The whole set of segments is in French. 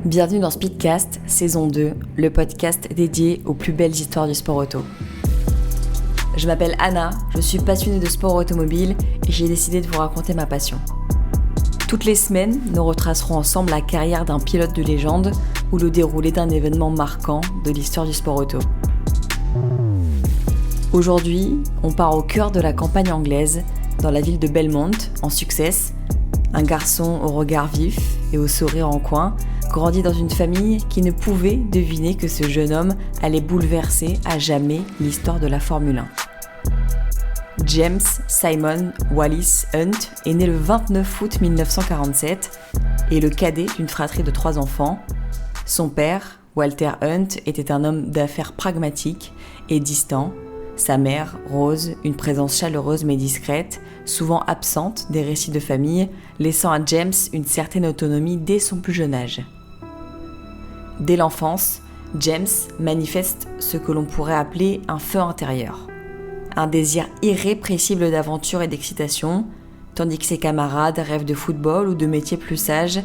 Bienvenue dans Speedcast, saison 2, le podcast dédié aux plus belles histoires du sport auto. Je m'appelle Anna, je suis passionnée de sport automobile et j'ai décidé de vous raconter ma passion. Toutes les semaines, nous retracerons ensemble la carrière d'un pilote de légende ou le déroulé d'un événement marquant de l'histoire du sport auto. Aujourd'hui, on part au cœur de la campagne anglaise, dans la ville de Belmont, en Sussex. Un garçon au regard vif et au sourire en coin, grandit dans une famille qui ne pouvait deviner que ce jeune homme allait bouleverser à jamais l'histoire de la Formule 1. James Simon Wallis Hunt est né le 29 août 1947 et le cadet d'une fratrie de 3 enfants. Son père, Walter Hunt, était un homme d'affaires pragmatique et distant. Sa mère, Rose, une présence chaleureuse mais discrète, souvent absente des récits de famille, laissant à James une certaine autonomie dès son plus jeune âge. Dès l'enfance, James manifeste ce que l'on pourrait appeler un feu intérieur. Un désir irrépressible d'aventure et d'excitation, tandis que ses camarades rêvent de football ou de métiers plus sages,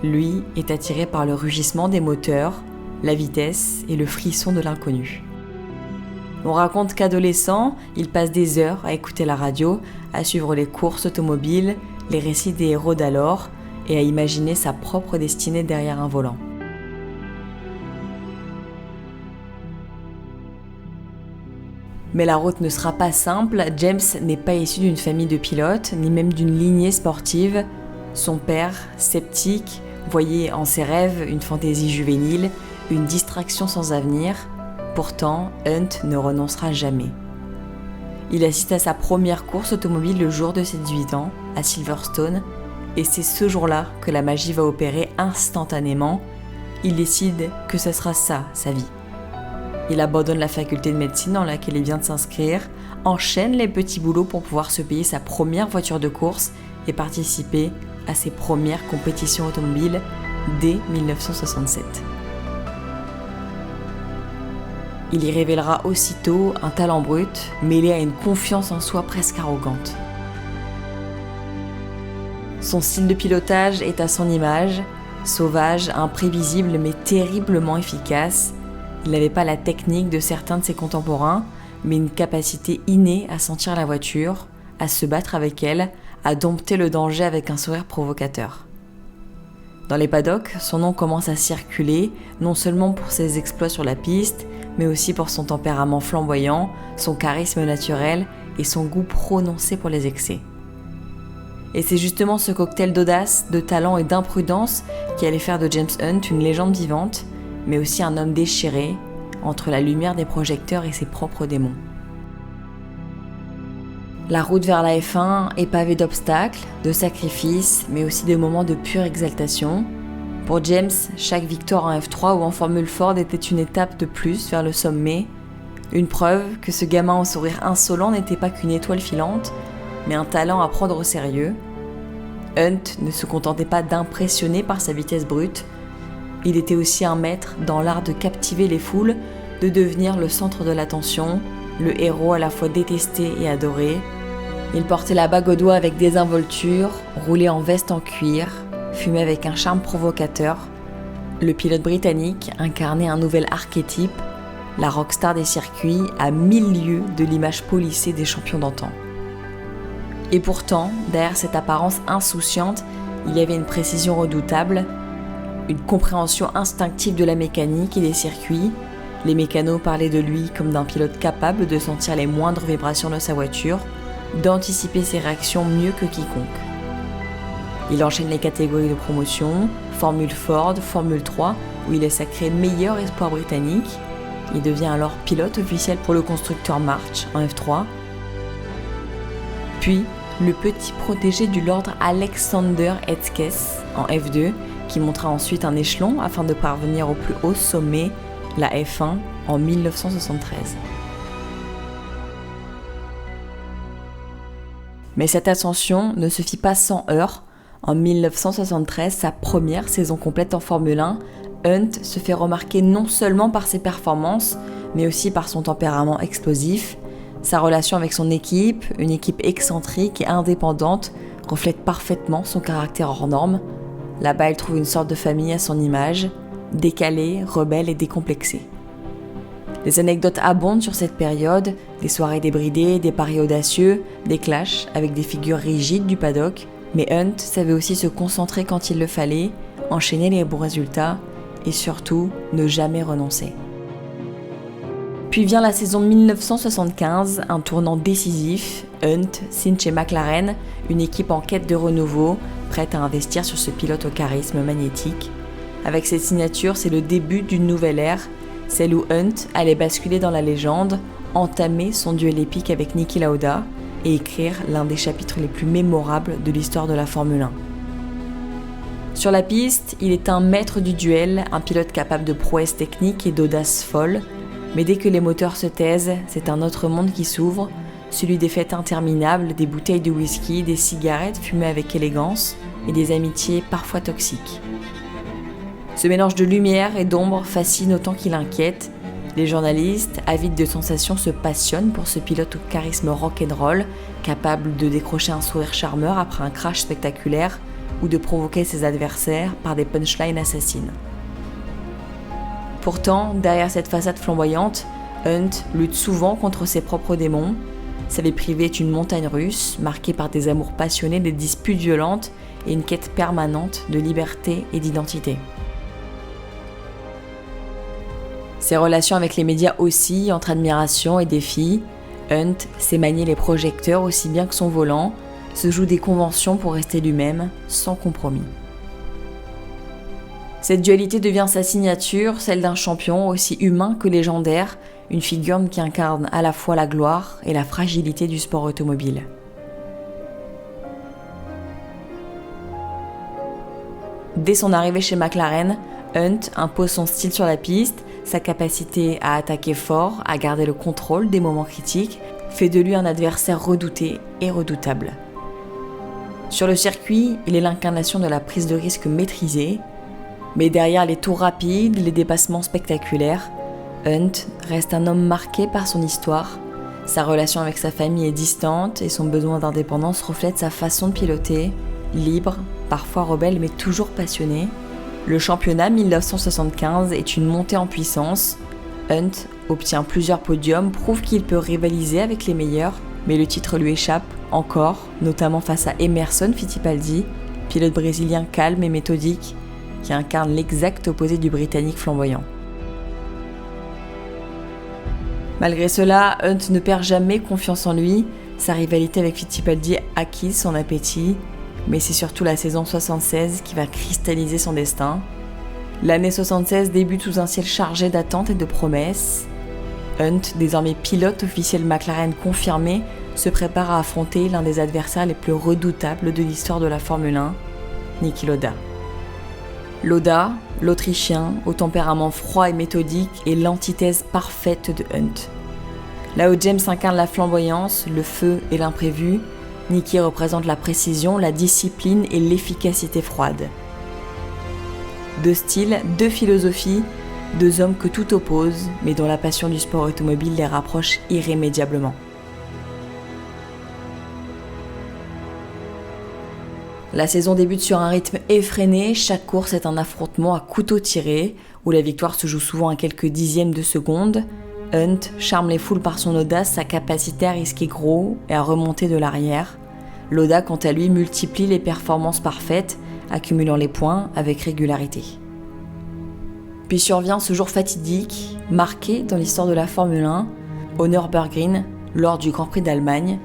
lui est attiré par le rugissement des moteurs, la vitesse et le frisson de l'inconnu. On raconte qu'adolescent, il passe des heures à écouter la radio, à suivre les courses automobiles, les récits des héros d'alors et à imaginer sa propre destinée derrière un volant. Mais la route ne sera pas simple, James n'est pas issu d'une famille de pilotes, ni même d'une lignée sportive. Son père, sceptique, voyait en ses rêves une fantaisie juvénile, une distraction sans avenir. Pourtant, Hunt ne renoncera jamais. Il assiste à sa première course automobile le jour de ses 18 ans, à Silverstone, et c'est ce jour-là que la magie va opérer instantanément. Il décide que ce sera ça, sa vie. Il abandonne la faculté de médecine dans laquelle il vient de s'inscrire, enchaîne les petits boulots pour pouvoir se payer sa première voiture de course et participer à ses premières compétitions automobiles dès 1967. Il y révélera aussitôt un talent brut, mêlé à une confiance en soi presque arrogante. Son style de pilotage est à son image, sauvage, imprévisible mais terriblement efficace. Il n'avait pas la technique de certains de ses contemporains, mais une capacité innée à sentir la voiture, à se battre avec elle, à dompter le danger avec un sourire provocateur. Dans les paddocks, son nom commence à circuler, non seulement pour ses exploits sur la piste, mais aussi pour son tempérament flamboyant, son charisme naturel et son goût prononcé pour les excès. Et c'est justement ce cocktail d'audace, de talent et d'imprudence qui allait faire de James Hunt une légende vivante, mais aussi un homme déchiré entre la lumière des projecteurs et ses propres démons. La route vers la F1 est pavée d'obstacles, de sacrifices, mais aussi de moments de pure exaltation. Pour James, chaque victoire en F3 ou en Formule Ford était une étape de plus vers le sommet, une preuve que ce gamin au sourire insolent n'était pas qu'une étoile filante, mais un talent à prendre au sérieux. Hunt ne se contentait pas d'impressionner par sa vitesse brute, il était aussi un maître dans l'art de captiver les foules, de devenir le centre de l'attention, le héros à la fois détesté et adoré. Il portait la bague au doigt avec désinvolture, roulait en veste en cuir, fumait avec un charme provocateur. Le pilote britannique incarnait un nouvel archétype, la rockstar des circuits à 1000 lieues de l'image polissée des champions d'antan. Et pourtant, derrière cette apparence insouciante, il y avait une précision redoutable, une compréhension instinctive de la mécanique et des circuits. Les mécanos parlaient de lui comme d'un pilote capable de sentir les moindres vibrations de sa voiture, d'anticiper ses réactions mieux que quiconque. Il enchaîne les catégories de promotion, Formule Ford, Formule 3, où il est sacré meilleur espoir britannique. Il devient alors pilote officiel pour le constructeur March en F3. Puis, le petit protégé du Lord Alexander Etzkes en F2, qui montra ensuite un échelon afin de parvenir au plus haut sommet, la F1, en 1973. Mais cette ascension ne se fit pas sans heurts. En 1973, sa première saison complète en Formule 1, Hunt se fait remarquer non seulement par ses performances, mais aussi par son tempérament explosif. Sa relation avec son équipe, une équipe excentrique et indépendante, reflète parfaitement son caractère hors norme. Là-bas, il trouve une sorte de famille à son image, décalée, rebelle et décomplexée. Les anecdotes abondent sur cette période, des soirées débridées, des paris audacieux, des clashs avec des figures rigides du paddock, mais Hunt savait aussi se concentrer quand il le fallait, enchaîner les bons résultats et surtout ne jamais renoncer. Puis vient la saison 1975, un tournant décisif. Hunt signe chez McLaren, une équipe en quête de renouveau, prête à investir sur ce pilote au charisme magnétique. Avec cette signature, c'est le début d'une nouvelle ère, celle où Hunt allait basculer dans la légende, entamer son duel épique avec Niki Lauda et écrire l'un des chapitres les plus mémorables de l'histoire de la Formule 1. Sur la piste, il est un maître du duel, un pilote capable de prouesses techniques et d'audace folle, mais dès que les moteurs se taisent, c'est un autre monde qui s'ouvre, celui des fêtes interminables, des bouteilles de whisky, des cigarettes fumées avec élégance et des amitiés parfois toxiques. Ce mélange de lumière et d'ombre fascine autant qu'il inquiète. Les journalistes, avides de sensations, se passionnent pour ce pilote au charisme rock'n'roll, capable de décrocher un sourire charmeur après un crash spectaculaire ou de provoquer ses adversaires par des punchlines assassines. Pourtant, derrière cette façade flamboyante, Hunt lutte souvent contre ses propres démons. Sa vie privée est une montagne russe, marquée par des amours passionnés, des disputes violentes et une quête permanente de liberté et d'identité. Ses relations avec les médias oscillent entre admiration et défi. Hunt sait manier les projecteurs aussi bien que son volant, se joue des conventions pour rester lui-même, sans compromis. Cette dualité devient sa signature, celle d'un champion aussi humain que légendaire, une figure qui incarne à la fois la gloire et la fragilité du sport automobile. Dès son arrivée chez McLaren, Hunt impose son style sur la piste, sa capacité à attaquer fort, à garder le contrôle des moments critiques, fait de lui un adversaire redouté et redoutable. Sur le circuit, il est l'incarnation de la prise de risque maîtrisée, mais derrière les tours rapides, les dépassements spectaculaires, Hunt reste un homme marqué par son histoire. Sa relation avec sa famille est distante et son besoin d'indépendance reflète sa façon de piloter, libre, parfois rebelle mais toujours passionné. Le championnat 1975 est une montée en puissance. Hunt obtient plusieurs podiums, prouve qu'il peut rivaliser avec les meilleurs, mais le titre lui échappe encore, notamment face à Emerson Fittipaldi, pilote brésilien calme et méthodique, qui incarne l'exact opposé du Britannique flamboyant. Malgré cela, Hunt ne perd jamais confiance en lui, sa rivalité avec Fittipaldi acquise son appétit, mais c'est surtout la saison 76 qui va cristalliser son destin. L'année 76 débute sous un ciel chargé d'attentes et de promesses. Hunt, désormais pilote officiel McLaren confirmé, se prépare à affronter l'un des adversaires les plus redoutables de l'histoire de la Formule 1, Niki Lauda. Lauda, l'Autrichien, au tempérament froid et méthodique, est l'antithèse parfaite de Hunt. Là où James incarne la flamboyance, le feu et l'imprévu, Niki représente la précision, la discipline et l'efficacité froide. Deux styles, deux philosophies, deux hommes que tout oppose, mais dont la passion du sport automobile les rapproche irrémédiablement. La saison débute sur un rythme effréné, chaque course est un affrontement à couteau tiré, où la victoire se joue souvent à quelques dixièmes de seconde. Hunt charme les foules par son audace, sa capacité à risquer gros et à remonter de l'arrière. Lauda, quant à lui, multiplie les performances parfaites, accumulant les points avec régularité. Puis survient ce jour fatidique, marqué dans l'histoire de la Formule 1, au Nürburgring, lors du Grand Prix d'Allemagne.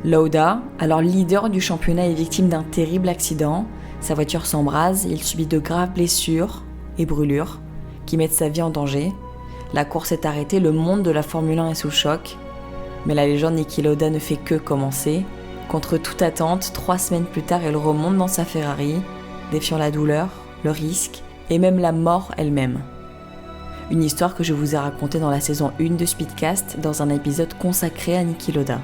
Lauda, alors leader du championnat, est victime d'un terrible accident. Sa voiture s'embrase, il subit de graves blessures et brûlures qui mettent sa vie en danger. La course est arrêtée, le monde de la Formule 1 est sous le choc. Mais la légende Niki Lauda ne fait que commencer. Contre toute attente, 3 semaines plus tard, il remonte dans sa Ferrari, défiant la douleur, le risque et même la mort elle-même. Une histoire que je vous ai racontée dans la saison 1 de Speedcast dans un épisode consacré à Niki Lauda.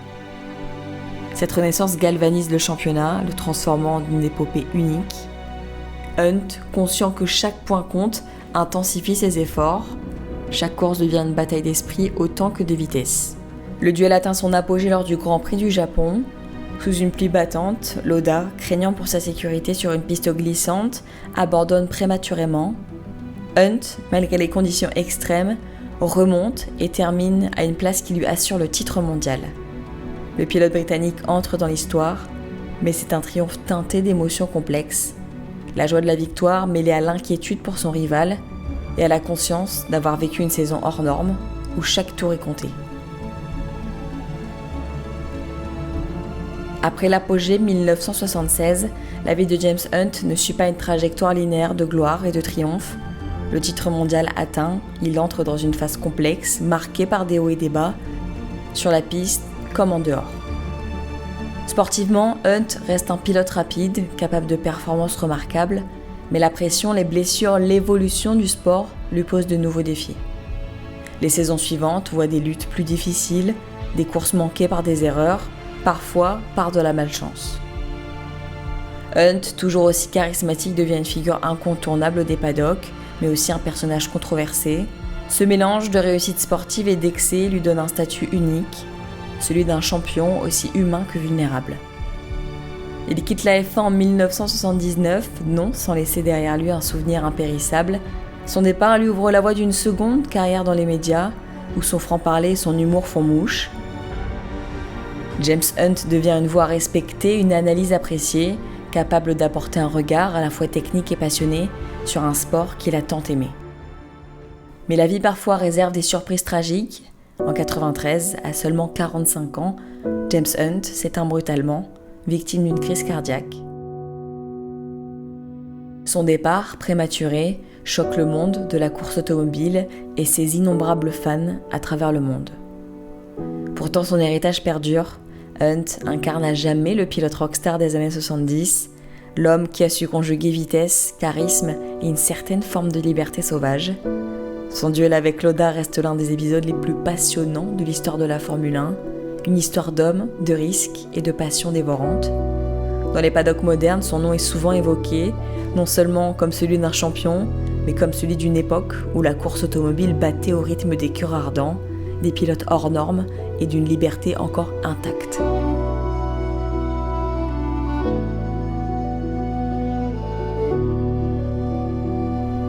Cette renaissance galvanise le championnat, le transformant en une épopée unique. Hunt, conscient que chaque point compte, intensifie ses efforts. Chaque course devient une bataille d'esprit autant que de vitesse. Le duel atteint son apogée lors du Grand Prix du Japon. Sous une pluie battante, Lauda, craignant pour sa sécurité sur une piste glissante, abandonne prématurément. Hunt, malgré les conditions extrêmes, remonte et termine à une place qui lui assure le titre mondial. Le pilote britannique entre dans l'histoire, mais c'est un triomphe teinté d'émotions complexes. La joie de la victoire mêlée à l'inquiétude pour son rival et à la conscience d'avoir vécu une saison hors norme où chaque tour est compté. Après l'apogée 1976, la vie de James Hunt ne suit pas une trajectoire linéaire de gloire et de triomphe. Le titre mondial atteint, il entre dans une phase complexe, marquée par des hauts et des bas, sur la piste comme en dehors. Sportivement, Hunt reste un pilote rapide, capable de performances remarquables, mais la pression, les blessures, l'évolution du sport lui posent de nouveaux défis. Les saisons suivantes voient des luttes plus difficiles, des courses manquées par des erreurs, parfois par de la malchance. Hunt, toujours aussi charismatique, devient une figure incontournable des paddocks, mais aussi un personnage controversé. Ce mélange de réussite sportive et d'excès lui donne un statut unique, celui d'un champion aussi humain que vulnérable. Il quitte la F1 en 1979, non sans laisser derrière lui un souvenir impérissable. Son départ lui ouvre la voie d'une seconde carrière dans les médias, où son franc-parler et son humour font mouche. James Hunt devient une voix respectée, une analyse appréciée, capable d'apporter un regard à la fois technique et passionné sur un sport qu'il a tant aimé. Mais la vie parfois réserve des surprises tragiques. En 1993, à seulement 45 ans, James Hunt s'éteint brutalement, victime d'une crise cardiaque. Son départ, prématuré, choque le monde de la course automobile et ses innombrables fans à travers le monde. Pourtant, son héritage perdure. Hunt incarne à jamais le pilote rockstar des années 70, l'homme qui a su conjuguer vitesse, charisme et une certaine forme de liberté sauvage. Son duel avec Lauda reste l'un des épisodes les plus passionnants de l'histoire de la Formule 1, une histoire d'homme, de risque et de passion dévorante. Dans les paddocks modernes, son nom est souvent évoqué, non seulement comme celui d'un champion, mais comme celui d'une époque où la course automobile battait au rythme des cœurs ardents, des pilotes hors normes et d'une liberté encore intacte.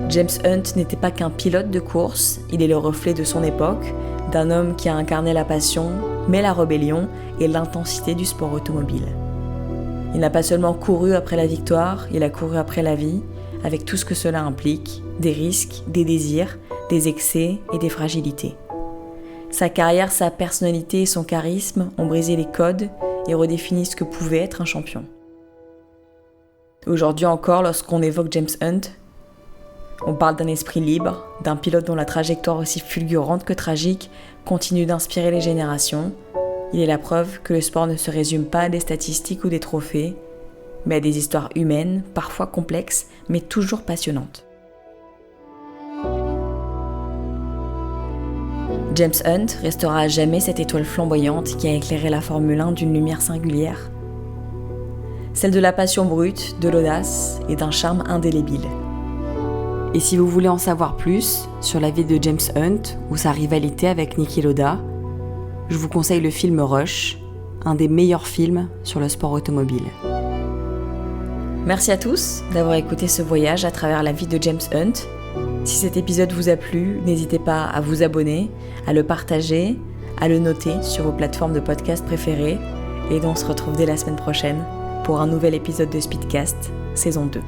James Hunt n'était pas qu'un pilote de course, il est le reflet de son époque, d'un homme qui a incarné la passion, mais la rébellion et l'intensité du sport automobile. Il n'a pas seulement couru après la victoire, il a couru après la vie, avec tout ce que cela implique, des risques, des désirs, des excès et des fragilités. Sa carrière, sa personnalité et son charisme ont brisé les codes et redéfini ce que pouvait être un champion. Aujourd'hui encore, lorsqu'on évoque James Hunt, on parle d'un esprit libre, d'un pilote dont la trajectoire aussi fulgurante que tragique continue d'inspirer les générations. Il est la preuve que le sport ne se résume pas à des statistiques ou des trophées, mais à des histoires humaines, parfois complexes, mais toujours passionnantes. James Hunt restera à jamais cette étoile flamboyante qui a éclairé la Formule 1 d'une lumière singulière. Celle de la passion brute, de l'audace et d'un charme indélébile. Et si vous voulez en savoir plus sur la vie de James Hunt ou sa rivalité avec Niki Lauda, je vous conseille le film Rush, un des meilleurs films sur le sport automobile. Merci à tous d'avoir écouté ce voyage à travers la vie de James Hunt. Si cet épisode vous a plu, n'hésitez pas à vous abonner, à le partager, à le noter sur vos plateformes de podcast préférées. Et on se retrouve dès la semaine prochaine pour un nouvel épisode de Speedcast, saison 2.